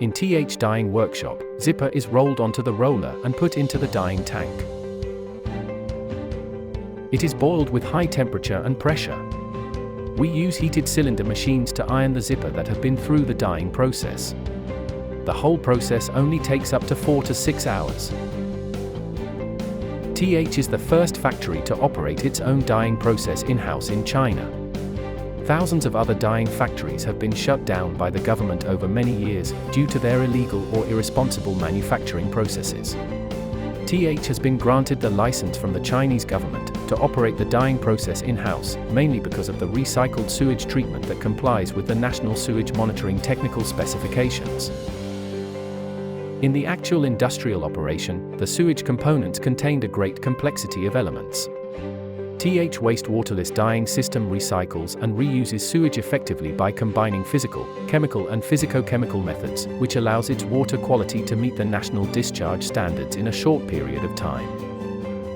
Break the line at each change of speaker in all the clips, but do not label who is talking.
In TH dyeing workshop, zipper is rolled onto the roller and put into the dyeing tank. It is boiled with high temperature and pressure. We use heated cylinder machines to iron the zipper that have been through the dyeing process. The whole process only takes up to 4 to 6 hours. TH is the first factory to operate its own dyeing process in-house in China. Thousands of other dyeing factories have been shut down by the government over many years due to their illegal or irresponsible manufacturing processes. TH has been granted the license from the Chinese government to operate the dyeing process in-house, mainly because of the recycled sewage treatment that complies with the National Sewage Monitoring technical specifications. In the actual industrial operation, the sewage components contained a great complexity of elements. TH wastewaterless dyeing system recycles and reuses sewage effectively by combining physical, chemical and physico-chemical methods, which allows its water quality to meet the national discharge standards in a short period of time.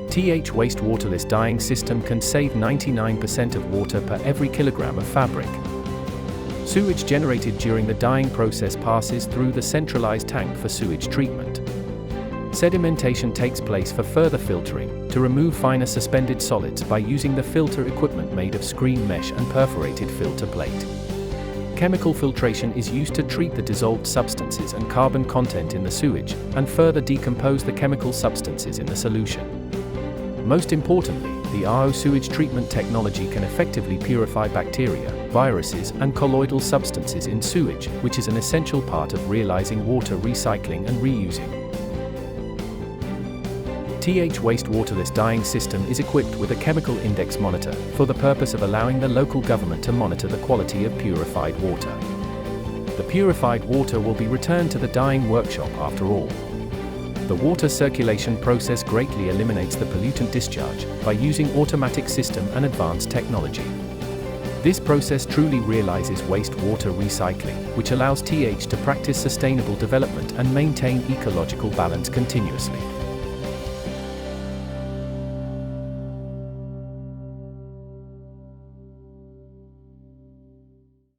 TH wastewaterless dyeing system can save 99% of water per every kilogram of fabric. Sewage generated during the dyeing process passes through the centralized tank for sewage treatment. Sedimentation takes place for further filtering, to remove finer suspended solids by using the filter equipment made of screen mesh and perforated filter plate. Chemical filtration is used to treat the dissolved substances and carbon content in the sewage, and further decompose the chemical substances in the solution. Most importantly, the RO sewage treatment technology can effectively purify bacteria, viruses, and colloidal substances in sewage, which is an essential part of realizing water recycling and reusing. TH wastewaterless dyeing system is equipped with a chemical index monitor for the purpose of allowing the local government to monitor the quality of purified water. The purified water will be returned to the dyeing workshop after all. The water circulation process greatly eliminates the pollutant discharge by using automatic system and advanced technology. This process truly realizes wastewater recycling, which allows TH to practice sustainable development and maintain ecological balance continuously.